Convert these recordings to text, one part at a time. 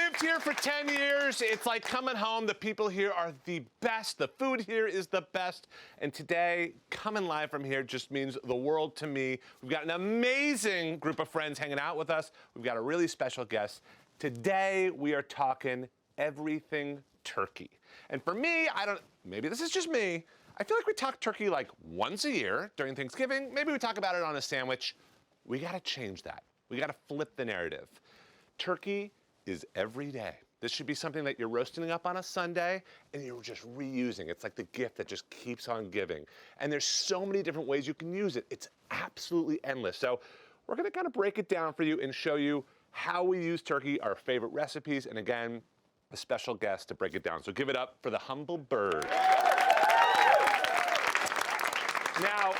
lived here for 10 years. It's like coming home. The people here are the best. The food here is the best. And today, coming live from here just means the world to me. We've got an amazing group of friends hanging out with us. We've got a really special guest. Today, we are talking everything turkey. And for me, maybe this is just me, I feel like we talk turkey like once a year during Thanksgiving. Maybe we talk about it on a sandwich. We gotta change that. We gotta flip the narrative. Turkey is every day. This should be something that you're roasting up on a Sunday and you're just reusing. It's like the gift that just keeps on giving. And there's so many different ways you can use it. It's absolutely endless. So we're gonna kind of break it down for you and show you how we use turkey, our favorite recipes, and again, a special guest to break it down. So give it up for the humble bird. Now,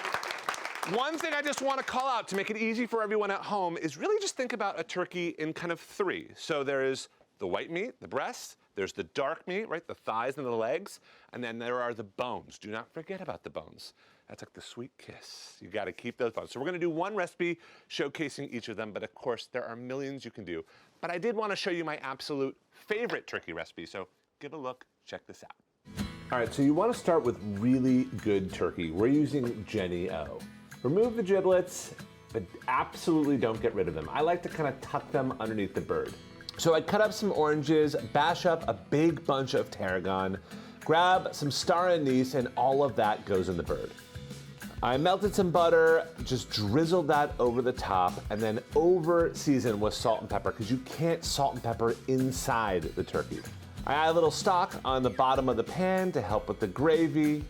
one thing I just want to call out to make it easy for everyone at home is really just think about a turkey in kind of three. So there is the white meat, the breast, there's the dark meat, right, the thighs and the legs, and then there are the bones. Do not forget about the bones. That's like the sweet kiss. You got to keep those bones. So we're going to do one recipe showcasing each of them, but of course there are millions you can do. But I did want to show you my absolute favorite turkey recipe, so give a look, check this out. All right, so you want to start with really good turkey. We're using Jennie-O. Remove the giblets, but absolutely don't get rid of them. I like to kind of tuck them underneath the bird. So I cut up some oranges, bash up a big bunch of tarragon, grab some star anise, and all of that goes in the bird. I melted some butter, just drizzled that over the top, and then over seasoned with salt and pepper, because you can't salt and pepper inside the turkey. I add a little stock on the bottom of the pan to help with the gravy.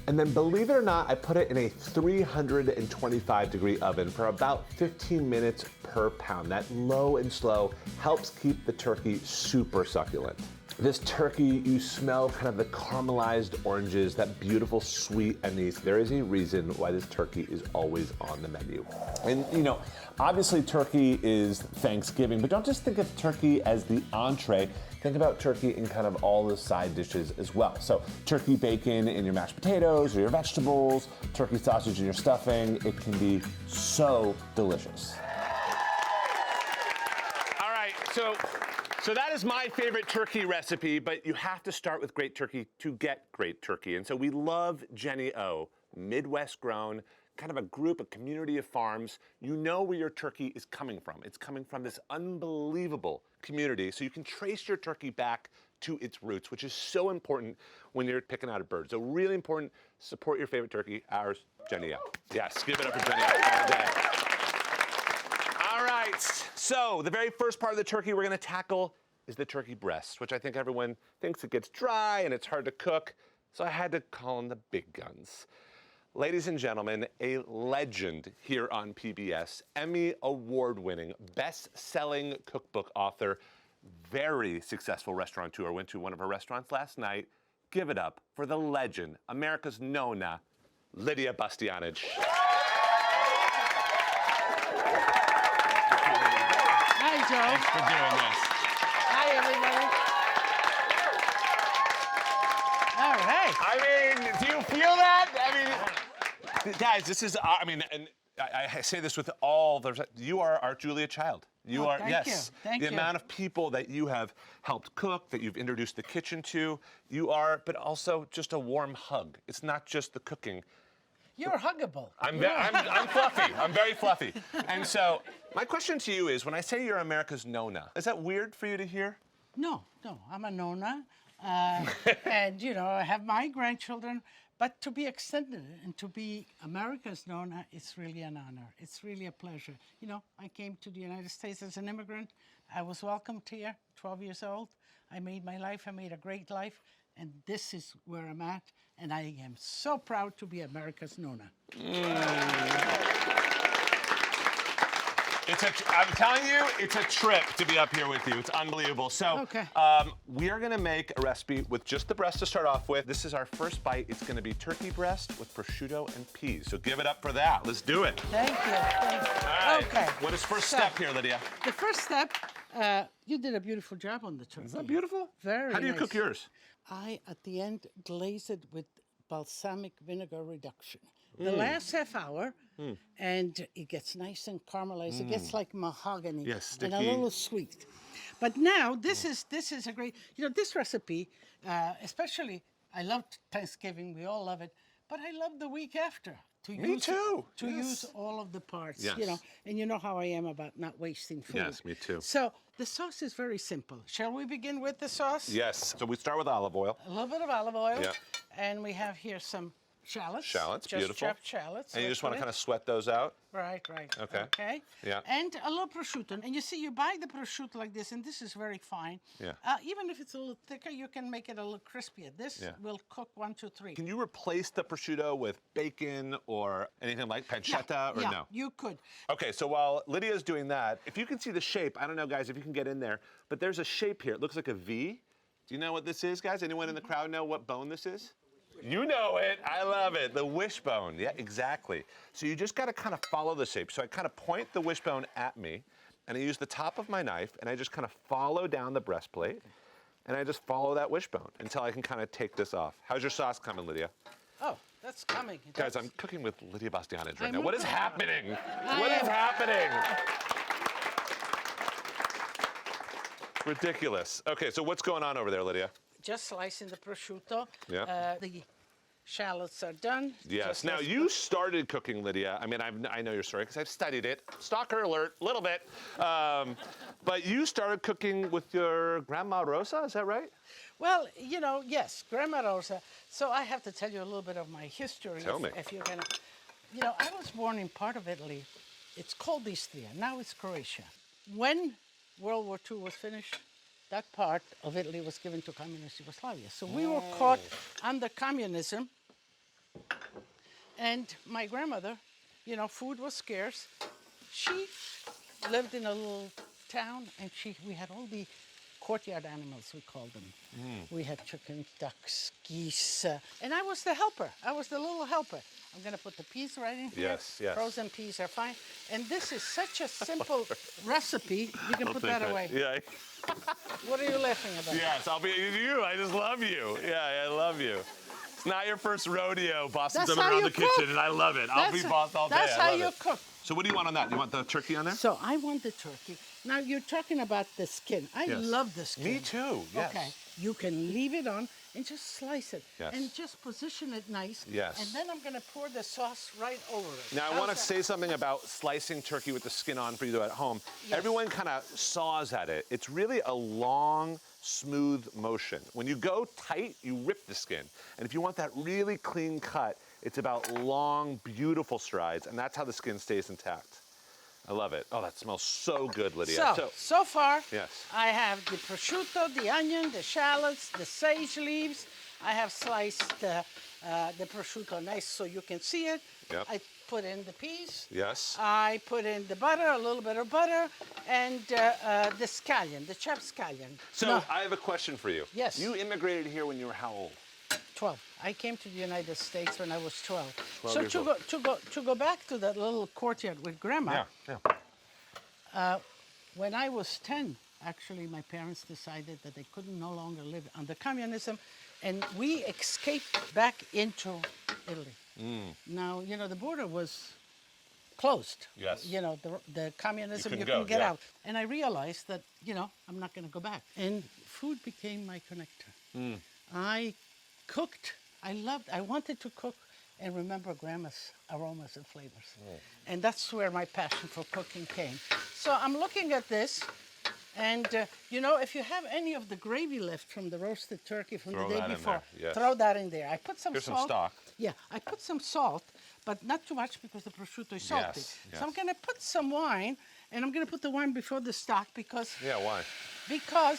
And then believe it or not, I put it in a 325-degree oven for about 15 minutes per pound. That low and slow helps keep the turkey super succulent. This turkey, you smell kind of the caramelized oranges, that beautiful sweet anise. There is a reason why this turkey is always on the menu. And you know, obviously turkey is Thanksgiving, but don't just think of turkey as the entree. Think about turkey in kind of all the side dishes as well. So turkey bacon in your mashed potatoes or your vegetables, turkey sausage in your stuffing. It can be so delicious. All right, so that is my favorite turkey recipe, but you have to start with great turkey to get great turkey. And so we love Jennie-O, Midwest grown, kind of a group, a community of farms. You know where your turkey is coming from. It's coming from this unbelievable community. So you can trace your turkey back to its roots, which is so important when you're picking out a bird. So really important, support your favorite turkey, ours, Jennie-O. Yes, give it up for Jennie-O all day. All right, so the very first part of the turkey we're gonna tackle is the turkey breast, which I think everyone thinks it gets dry and it's hard to cook. So I had to call in the big guns. Ladies and gentlemen, a legend here on PBS, Emmy award-winning, best-selling cookbook author, very successful restaurateur. Went to one of her restaurants last night. Give it up for the legend, America's Nona, Lidia Bastianich. Hi, Joe. Thanks for doing this. Hi, everybody. All right. I mean, do you feel that? I mean, guys, this is, and I say this with all the, you are our Julia child. You are, thank yes. you. Thank the you. amount of people that you have helped cook, that you've introduced the kitchen to, you are, but also just a warm hug. It's not just the cooking. You're huggable. I'm fluffy. I'm very fluffy. And so my question to you is, when I say you're America's Nona, is that weird for you to hear? No, I'm a Nona. And, you know, I have my grandchildren. But to be extended and to be America's Nona, it's really an honor. It's really a pleasure. You know, I came to the United States as an immigrant. I was welcomed here, 12 years old. I made my life. I made a great life. And this is where I'm at. And I am so proud to be America's Nona. I'm telling you, it's a trip to be up here with you. It's unbelievable. So okay. We are gonna make a recipe with just the breast to start off with. This is our first bite. It's gonna be turkey breast with prosciutto and peas. So give it up for that. Let's do it. Thank you. Thank you. All right. Okay. What is first step here, Lydia? The first step, you did a beautiful job on the turkey. Is that beautiful? Very How do you nice. cook yours? I, at the end, glaze it with balsamic vinegar reduction. The last half hour, and it gets nice and caramelized. It gets like mahogany Yes, and a sticky. little sweet. But now this is a great, this recipe, especially, I love Thanksgiving, we all love it, but I love the week after. Me too. To Yes. use all of the parts, Yes. and you know how I am about not wasting food. Yes, me too. So the sauce is very simple. Shall we begin with the sauce? Yes. So we start with olive oil. A little bit of olive oil. Yeah. And we have here some shallots. Shallots, just beautiful. chopped shallots. And you just want to literally. kind of sweat those out? Right. Okay. Okay. Yeah. And a little prosciutto. And you see, you buy the prosciutto like this, and this is very fine. Yeah. Even if it's a little thicker, you can make it a little crispier. This will cook 1, 2, 3. Can you replace the prosciutto with bacon or anything like pancetta or yeah, no? you could. Okay, so while Lydia's doing that, if you can see the shape, I don't know, guys, if you can get in there, but there's a shape here. It looks like a V. Do you know what this is, guys? Anyone in the crowd know what bone this is? You know it. I love it. The wishbone. Yeah, exactly. So you just got to kind of follow the shape. So I kind of point the wishbone at me, and I use the top of my knife, and I just kind of follow down the breastplate, and I just follow that wishbone until I can kind of take this off. How's your sauce coming, Lydia? Oh, that's coming. Guys, I'm cooking with Lidia Bastianich right I'm now. What is okay. happening? What is happening? Ridiculous. Okay, so what's going on over there, Lydia? Just slicing the prosciutto. Yeah. The shallots are done. Yes. Just Now, let's you started cooking, Lydia. I mean, I know your story because I've studied it. Stalker alert, a little bit. But you started cooking with your Grandma Rosa, is that right? Well, yes, Grandma Rosa. So I have to tell you a little bit of my history. Tell me. If you're gonna, I was born in part of Italy. It's called Istria. Now it's Croatia. When World War II was finished, that part of Italy was given to communist Yugoslavia. So we were caught under communism. And my grandmother, food was scarce. She lived in a little town, and we had all the courtyard animals, we called them. We had chickens, ducks, geese, and I was the helper. I was the little helper. I'm going to put the peas right in here. Yes, yes. Frozen peas are fine. And this is such a simple recipe. You can put that away. Yeah. What are you laughing about? Yes, I'll be you. I just love you. Yeah, I love you. It's not your first rodeo bossing That's someone how around you the kitchen, cook. and I love it. I'll be bossed all day. That's I how love you it. cook. So what do you want on that? You want the turkey on there? So I want the turkey. Now you're talking about the skin. I Yes. love the skin. Me too, yes. Okay. You can leave it on and just slice it. Yes. And just position it nice. Yes. And then I'm going to pour the sauce right over it. Now, I How's want to that? say something about slicing turkey with the skin on for you at home. Yes. Everyone kind of saws at it. It's really a long, smooth motion. When you go tight, you rip the skin. And if you want that really clean cut, it's about long, beautiful strides, and that's how the skin stays intact. I love it. Oh, that smells so good, Lydia. So far, Yes. I have the prosciutto, the onion, the shallots, the sage leaves. I have sliced the prosciutto nice so you can see it. Yep. I put in the peas. Yes. I put in the butter, a little bit of butter, and the scallion, the chopped scallion. So No, I have a question for you. Yes. You immigrated here when you were how old? 12. I came to the United States when I was 12. 12 So years to go back to that little courtyard with Grandma, Yeah. when I was 10, actually my parents decided that they couldn't no longer live under communism, and we escaped back into Italy. Now, the border was closed. Yes. The communism, couldn't you go, couldn't get yeah. out. And I realized that, I'm not going to go back. And food became my connector. I cooked. I wanted to cook and remember Grandma's aromas and flavors. And that's where my passion for cooking came. So I'm looking at this, and if you have any of the gravy left from the roasted turkey from Throw the day that in before, there, yes. throw that in there. I put some Here's some salt. stock. Yeah, I put some salt, but not too much because the prosciutto is salty. Yes, So I'm going to put some wine, and I'm going to put the wine before the stock because Yeah, why?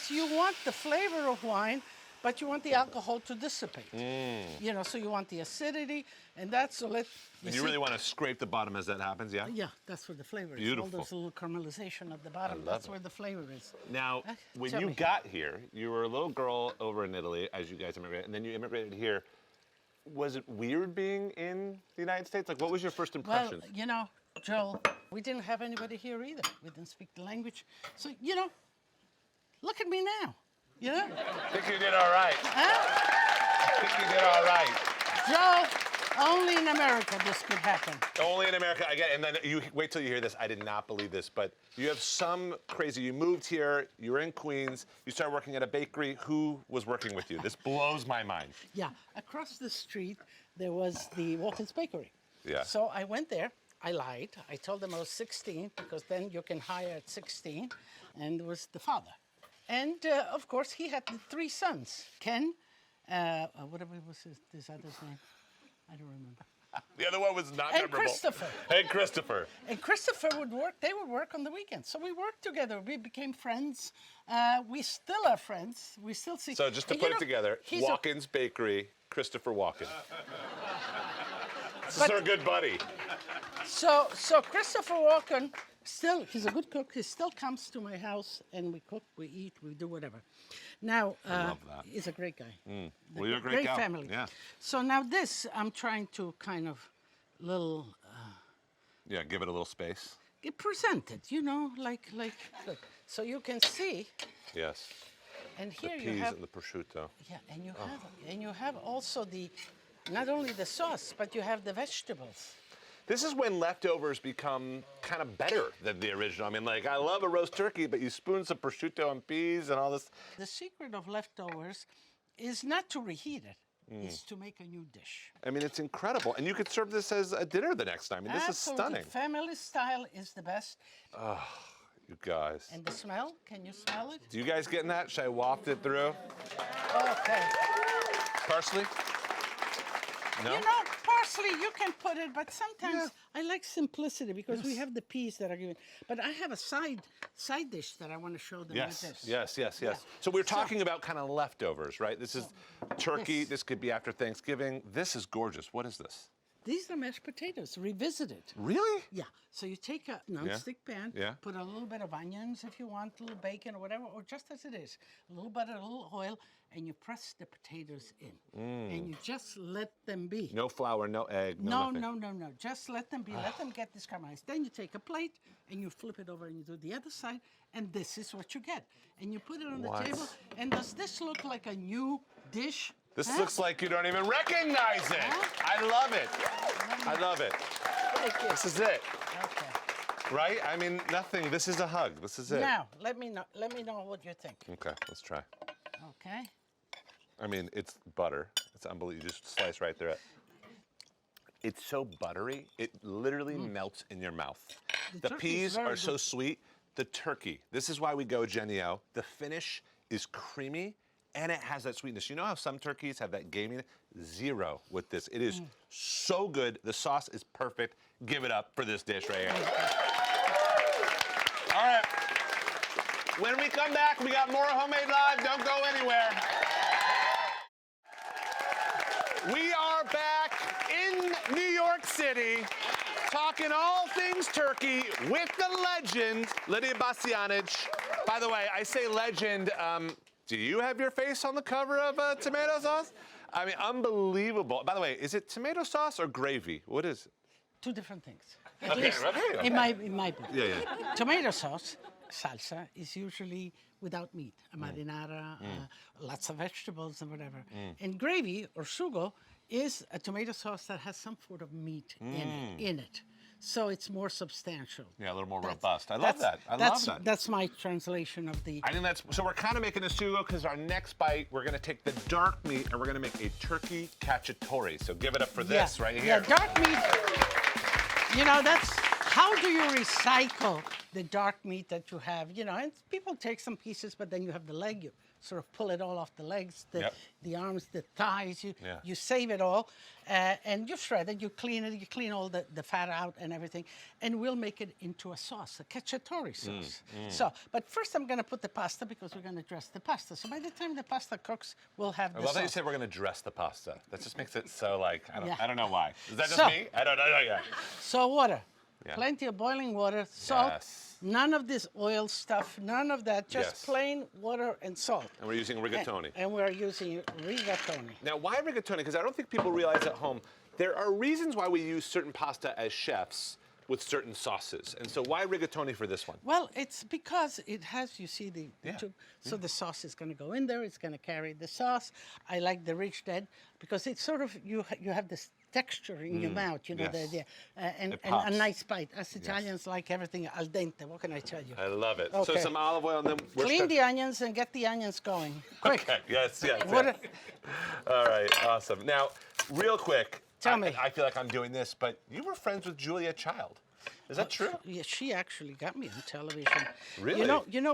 you want the flavor of wine, but you want the alcohol to dissipate. So you want the acidity, and that's so let. And you really want to scrape the bottom as that happens, yeah? Yeah, that's where the flavor is. Beautiful. All those little caramelization at the bottom. love That's it. where the flavor is. Now, when tell you me. got here, you were a little girl over in Italy, as you guys immigrated, and then you immigrated here. Was it weird being in the United States? Like, what was your first Well, impression? Joel, we didn't have anybody here either. We didn't speak the language. So, look at me now. I think you did all right. Huh? I think you did all right. Joel, Only in America this could happen. Only in America. I get it. And then you wait till you hear this. I did not believe this, but you have some crazy. You moved here. You were in Queens. You started working at a bakery. Who was working with you? This blows my mind. Yeah, across the street there was the Walkins Bakery. Yeah. So I went there. I lied. I told them I was 16 because then you can hire at 16, and it was the father. And of course he had the 3 sons. Ken, whatever was his other's name, I don't remember. The other one was not And memorable. Christopher. And Christopher. And Christopher would work. They would work on the weekends. So we worked together. We became friends. We still are friends. We still see. So just to and put it together, he's Walkins Bakery, Christopher Walken. This is her good buddy. So Christopher Walken, still, he's a good cook. He still comes to my house and we cook, we eat, we do whatever. Now, love that. he's a great guy. Well, you're a great gal. family. Yeah. So now this, I'm trying to kind of Yeah, give it a little space. present it, you know, like, look. So you can see, Yes. and The here you peas have, and the prosciutto. yeah, and you have also not only the sauce, but you have the vegetables. This is when leftovers become kind of better than the original. I mean, like, I love a roast turkey, but you spoon some prosciutto and peas and all this. The secret of leftovers is not to reheat it, it's to make a new dish. I mean, it's incredible. And you could serve this as a dinner the next time. I mean, this Absolutely. is stunning. Family style is the best. You guys. And the smell, can you smell it? Do you guys getting that? Should I waft it through? Okay. Parsley? No? You know, parsley, you can put it, but sometimes I like simplicity because we have the peas that are given. But I have a side dish that I want to show them with this. Yes. Yeah. So we're talking about kind of leftovers, right? This is turkey. This. This could be after Thanksgiving. This is gorgeous. What is this? These are mashed potatoes, revisited. Really? Yeah. So you take a non-stick pan, put a little bit of onions if you want, a little bacon or whatever, or just as it is, a little butter, a little oil, and you press the potatoes in. And you just let them be. No flour, no egg, No, nothing. no. Just let them be. Let them get this caramelized. Then you take a plate and you flip it over and you do the other side, and this is what you get. And you put it on the table. And does this look like a new dish? This looks like you don't even recognize it. I love it. I love it. This is it. Okay. Right? I mean, nothing. This is a hug. This is it. Now, let me know what you think. Okay, let's try. Okay. I mean, it's butter. It's unbelievable. You just slice right through it. It's so buttery. It literally melts in your mouth. The turkey's peas very are so good. sweet. The turkey. This is why we go Jennie-O. The finish is creamy and it has that sweetness. You know how some turkeys have that gaminess? Zero with this. It is so good. The sauce is perfect. Give it up for this dish right here. All right. When we come back, we got more Homemade Live. Don't go anywhere. We are back in New York City, talking all things turkey with the legend, Lidia Bastianich. By the way, I say legend. Do you have your face on the cover of tomato sauce? I mean, unbelievable. By the way, is it tomato sauce or gravy? What is it? 2 different things. Okay. In my book. Yeah. Tomato sauce, salsa, is usually without meat. A marinara, lots of vegetables and whatever. And gravy, or sugo, is a tomato sauce that has some sort of meat in it. So it's more substantial. Yeah, a little more robust. I love that. I love that. That's my translation of the... I think that's, so we're kind of making a sugo because our next bite, we're gonna take the dark meat and we're gonna make a turkey cacciatore. So give it up for this right here. Yeah, dark meat, you know, that's, how do you recycle the dark meat that you have? You know, and people take some pieces, but then you have the leg, you sort of pull it all off the legs, the arms, the thighs, you save it all, and you shred it, you clean it, you clean all the fat out and everything, and we'll make it into a sauce, a cacciatore sauce. So, but first I'm gonna put the pasta because we're gonna dress the pasta. So by the time the pasta cooks, we'll have the I love sauce. that you said we're gonna dress the pasta. That just makes it so like, I Yeah. don't know why. Is that just So- me? I don't know, yeah. So water, Yeah. plenty of boiling water, salt, Yes. none of this oil stuff, none of that, just Yes. plain water and salt. And we're using rigatoni. And we're using rigatoni. Now, why rigatoni? Because I don't think people realize at home, there are reasons why we use certain pasta as chefs with certain sauces. And so why rigatoni for this one? Well, it's because it has, you see the tube, so the sauce is going to go in there, it's going to carry the sauce. I like the rich dead because it's sort of, you have this texture in your mouth, you know, yes. and a pops. nice bite. Us Italians like everything al dente. What can I tell you? I love it. So Okay. some olive oil and then we're Clean the onions and get the onions going. Quick. Okay, yes, yes. What yes. All right, awesome. Now, real quick, Tell me. I feel like I'm doing this, but you were friends with Julia Child. Is that true? Yeah, she actually got me on television. Really? You know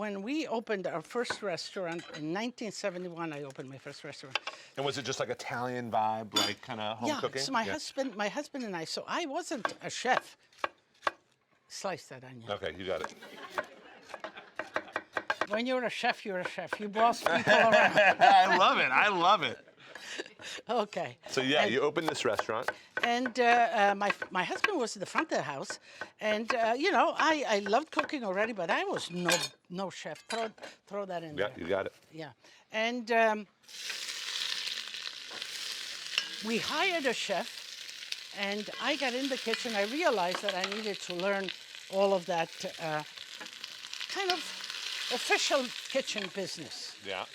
when we opened our first restaurant in 1971, I opened my first restaurant. And was it just like Italian vibe, like kind of home cooking? So my husband and I. So I wasn't a chef. Slice that onion. Okay, you got it. When you're a chef, you're a chef. You boss people around. I love it. I love it. Okay. So yeah, you opened this restaurant. And my husband was at the front of the house, and you know I loved cooking already, but I was no chef. Throw that in Yeah, there. you got it. Yeah. And we hired a chef, and I got in the kitchen. I realized that I needed to learn all of that kind of official kitchen business. Yeah.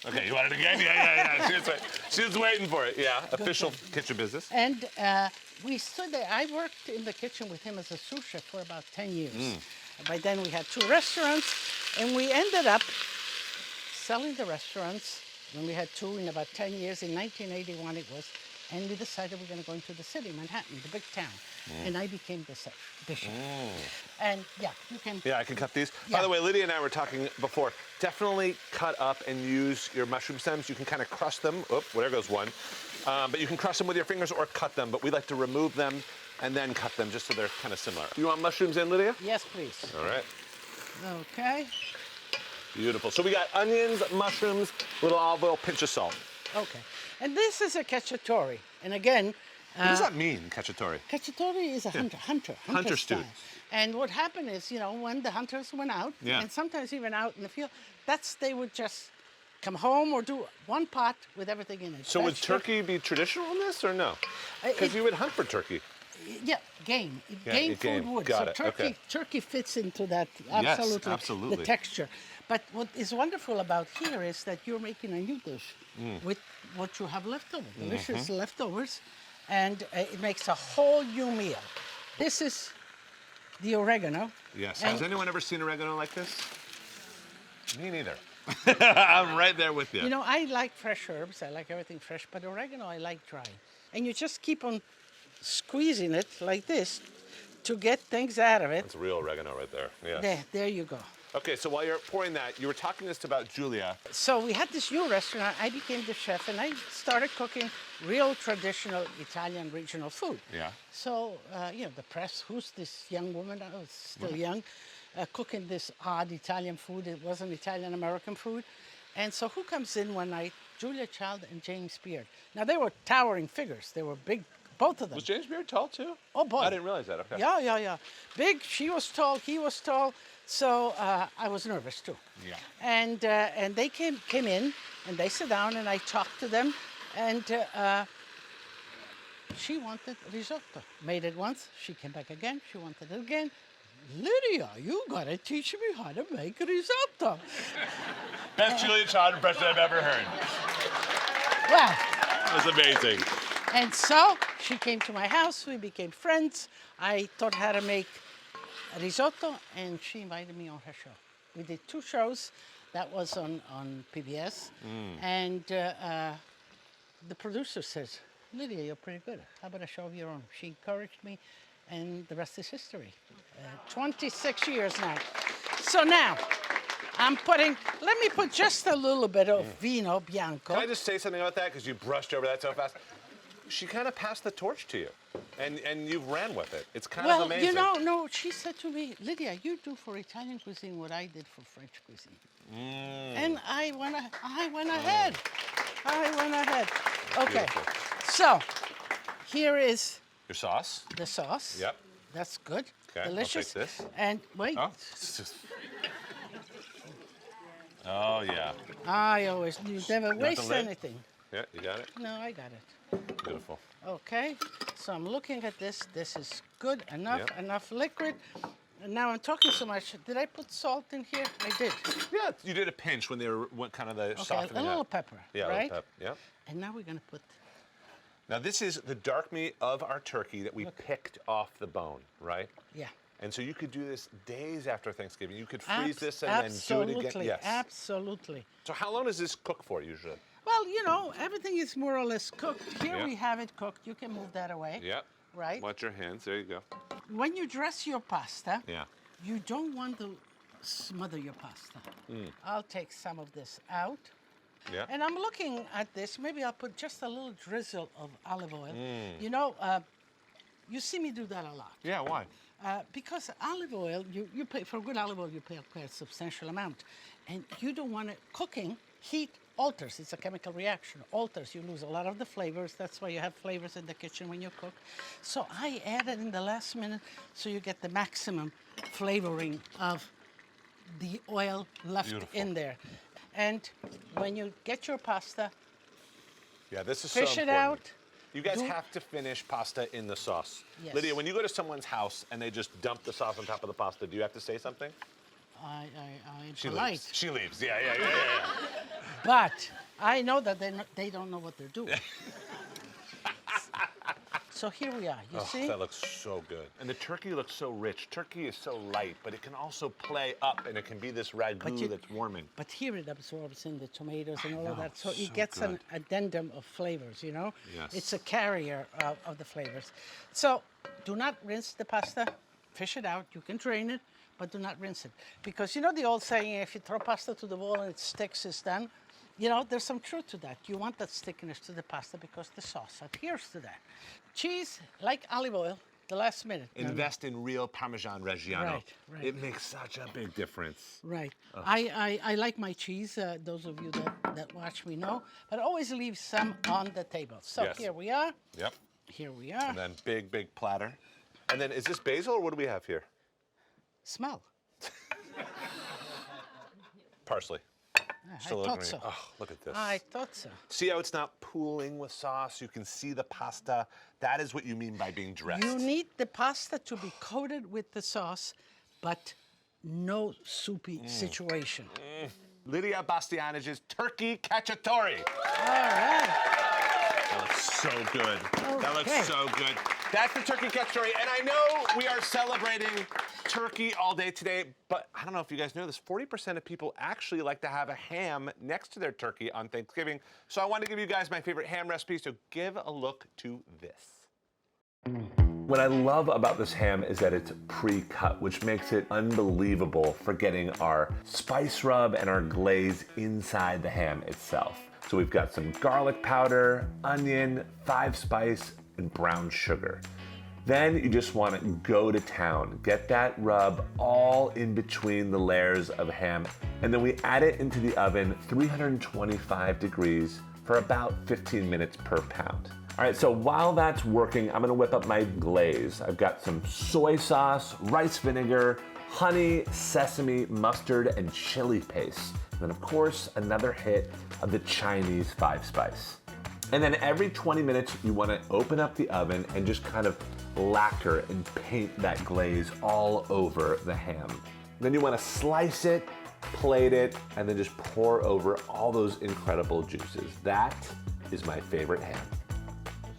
Okay, you want it again? Yeah. She was waiting for it. Yeah, official kitchen business. And we stood there. I worked in the kitchen with him as a sous chef for about 10 years. By then we had 2 restaurants, and we ended up selling the restaurants when we had 2 in about 10 years. In 1981 it was. And we decided we're going to go into the city, Manhattan, the big town. And I became the chef. And yeah, you can. Yeah, I can cut these. Yeah. By the way, Lydia and I were talking before. Definitely cut up and use your mushroom stems. You can kind of crush them. Oh, well, there goes one. But you can crush them with your fingers or cut them. But we like to remove them and then cut them just so they're kind of similar. You want mushrooms in, Lydia? Yes, please. All right. Okay. Beautiful. So we got onions, mushrooms, little olive oil, pinch of salt. Okay. And this is a cacciatore. And again, What does that mean, cacciatore? cacciatore is a hunter stew. style. And what happened is, you know, when the hunters went out, Yeah. and sometimes even out in the field, they would just come home or do one pot with everything in it. So would Vegetable- turkey be traditional in this or no? Because it- you would hunt for turkey. Yeah, game. Yeah, Game food game. would. Got so it, okay. turkey fits into that absolutely. absolutely. The texture. But what is wonderful about here is that you're making a new dish with what you have left over, delicious leftovers, and it makes a whole new meal. This is the oregano. Yes. And- Has anyone ever seen oregano like this? Me neither. I'm right there with you. You know, I like fresh herbs. I like everything fresh, but oregano I like dry. And you just keep on squeezing it like this to get things out of it. That's real oregano right there. Yeah. There you go. Okay, so while you're pouring that, you were talking to us about Julia. So we had this new restaurant. I became the chef, and I started cooking real traditional Italian regional food. Yeah. So, you know, the press, who's this young woman? I was still young, cooking this odd Italian food. It wasn't Italian-American food. And so who comes in one night? Julia Child and James Beard. Now, they were towering figures. They were big, both of them. Was James Beard tall too? Oh, boy. I didn't realize that. Okay. Yeah. Big, she was tall, he was tall. So I was nervous too. Yeah. And they came in, and they sat down, and I talked to them, and she wanted risotto. Made it once, she came back again, she wanted it again. Lydia, you gotta teach me how to make risotto. Best Julia Child impression I've ever heard. Well, That was amazing. and so she came to my house, we became friends. I taught her how to make risotto, and she invited me on her show. We did 2 shows. That was on PBS. And the producer says, Lydia, you're pretty good. How about a show of your own? She encouraged me, and the rest is history. 26 years now. So now, let me put just a little bit of vino bianco. Can I just say something about that? Because you brushed over that so fast. She kind of passed the torch to you, and you ran with it. It's kind of amazing. You know, no, she said to me, Lydia, you do for Italian cuisine what I did for French cuisine. And I went ahead. Okay, Beautiful. so here is Your sauce? the sauce. Yep. That's good. Okay, I'll take Delicious. this. And wait, Oh. It's just... Oh, yeah. I always, you never the waste lid? anything. Yeah, you got it? No, I got it. Beautiful. Okay, so I'm looking at this. This is good enough, Yep. enough liquid. And now I'm talking so much. Did I put salt in here? I did. Yeah, you did a pinch when they were kind of the Okay, softening a little up. pepper, Yeah, a right? little pep. Yeah. And now we're gonna put Now this is the dark meat of our turkey that we picked off the bone, right? Yeah. And so you could do this days after Thanksgiving. You could freeze this and then do it again. Yes. Absolutely. So how long does this cook for usually? Well, you know, everything is more or less cooked. Here we have it cooked. You can move that away. Yep. Right? Watch your hands. There you go. When you dress your pasta, Yeah. you don't want to smother your pasta. I'll take some of this out. Yeah. And I'm looking at this. Maybe I'll put just a little drizzle of olive oil. You know, you see me do that a lot. Yeah, why? Because olive oil, you pay for good olive oil, you pay a substantial amount. And you don't want it cooking. Heat alters. It's a chemical reaction. Alters. You lose a lot of the flavors. That's why you have flavors in the kitchen when you cook. So I add it in the last minute so you get the maximum flavoring of the oil left in there. And when you get your pasta, yeah, this is fish so it important. out. You guys have to finish pasta in the sauce. Yes. Lydia, when you go to someone's house and they just dump the sauce on top of the pasta, do you have to say something? I'm She polite. leaves. She leaves. Yeah. But I know that they don't know what they're doing. So here we are, you see? That looks so good. And the turkey looks so rich. Turkey is so light, but it can also play up and it can be this ragu that's warming. But here it absorbs in the tomatoes and all of that. So so it gets good. an addendum of flavors, you know? Yes. It's a carrier of the flavors. So do not rinse the pasta. Fish it out. You can drain it, but do not rinse it. Because you know the old saying, if you throw pasta to the wall and it sticks, it's done? You know, there's some truth to that. You want that stickiness to the pasta because the sauce adheres to that. Cheese, like olive oil, the last minute. Invest in real Parmesan Reggiano. Right. It makes such a big difference. Right. I like my cheese. Those of you that watch me know. But always leave some on the table. So here we are. Yep. Here we are. And then big platter. And then is this basil or what do we have here? Smell. Parsley. I thought so. Oh, look at this. I thought so. See how it's not pooling with sauce? You can see the pasta. That is what you mean by being dressed. You need the pasta to be coated with the sauce, but no soupy situation. Lidia Bastianich's Turkey Cacciatore. All right. That looks so good. That looks Okay. so good. That's the Turkey Cacciatore. And I know we are celebrating turkey all day today, but I don't know if you guys know this, 40% of people actually like to have a ham next to their turkey on Thanksgiving. So I want to give you guys my favorite ham recipe, so give a look to this. What I love about this ham is that it's pre-cut, which makes it unbelievable for getting our spice rub and our glaze inside the ham itself. So we've got some garlic powder, onion, 5-spice, and brown sugar. Then you just want to go to town. Get that rub all in between the layers of ham. And then we add it into the oven, 325 degrees for about 15 minutes per pound. All right, so while that's working, I'm gonna whip up my glaze. I've got some soy sauce, rice vinegar, honey, sesame, mustard, and chili paste. And then of course, another hit of the Chinese 5-spice. And then every 20 minutes, you wanna open up the oven and just kind of lacquer and paint that glaze all over the ham. Then you wanna slice it, plate it, and then just pour over all those incredible juices. That is my favorite ham.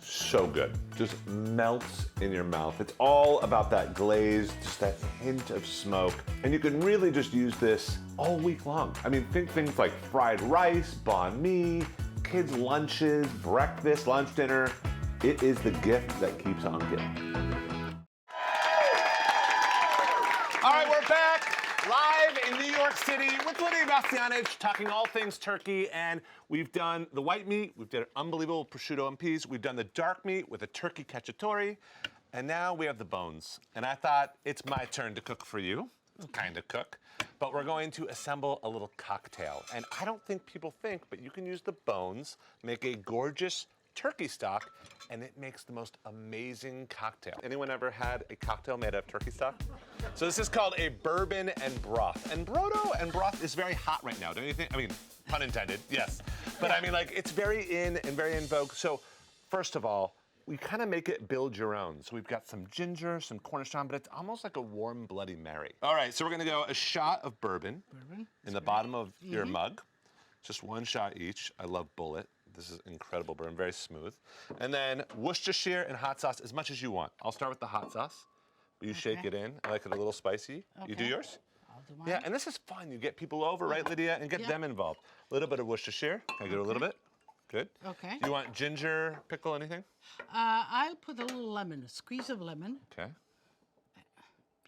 So good, just melts in your mouth. It's all about that glaze, just that hint of smoke. And you can really just use this all week long. I mean, think things like fried rice, banh mi, kids' lunches, breakfast, lunch, dinner. It is the gift that keeps on giving. All right, we're back live in New York City with Lidia Bastianich, talking all things turkey. And we've done the white meat, we've done unbelievable prosciutto and peas, we've done the dark meat with a turkey cacciatore, and now we have the bones. And I thought it's my turn to cook for you, kind of cook. But we're going to assemble a little cocktail. And I don't think people think, but you can use the bones, make a gorgeous turkey stock, and it makes the most amazing cocktail. Anyone ever had a cocktail made out of turkey stock? So this is called a bourbon and broth. And brodo and broth is very hot right now, don't you think? I mean, pun intended, yes. But I mean, like, it's very in and very in vogue. So first of all, we kind of make it build your own. So we've got some ginger, some Cornichon, but it's almost like a warm Bloody Mary. All right, so we're gonna go a shot of bourbon in the bottom of your mug. Just one shot each. I love Bullet. This is incredible burn, very smooth. And then Worcestershire and hot sauce as much as you want. I'll start with the hot sauce. You shake it in. I like it a little spicy. You do yours? I'll do mine. Yeah, and this is fun. You get people over, right, Lydia, and get them involved. A little bit of Worcestershire. Can I get a little bit? Good. Okay. You want ginger, pickle, anything? I'll put a little lemon, a squeeze of lemon. Okay.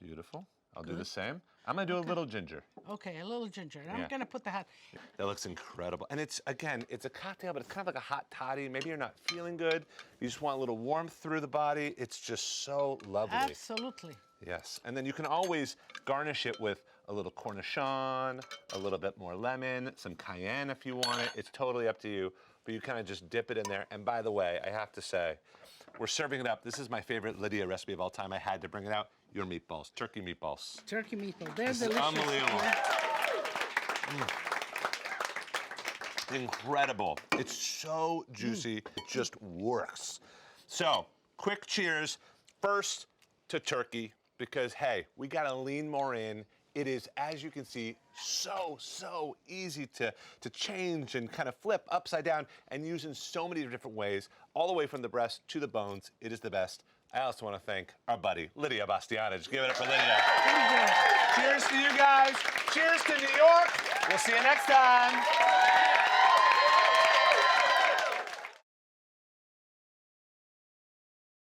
Beautiful. I'll do the same. I'm going to do a little ginger. Okay, a little ginger. And I'm going to put the hot. That looks incredible. And it's, again, it's a cocktail, but it's kind of like a hot toddy. Maybe you're not feeling good. You just want a little warmth through the body. It's just so lovely. Absolutely. Yes. And then you can always garnish it with a little cornichon, a little bit more lemon, some cayenne if you want it. It's totally up to you. But you kind of just dip it in there. And by the way, I have to say, we're serving it up. This is my favorite Lydia recipe of all time. I had to bring it out. Your meatballs, turkey meatballs. Turkey meatballs. They're This is delicious. unbelievable. Incredible. It's so juicy. It just works. So, quick cheers. First to turkey, because hey, we gotta lean more in. It is, as you can see, so easy to change and kind of flip upside down and use in so many different ways, all the way from the breast to the bones. It is the best. I also want to thank our buddy, Lidia Bastianich. Give it up for Lydia. Cheers to you guys. Cheers to New York. We'll see you next time.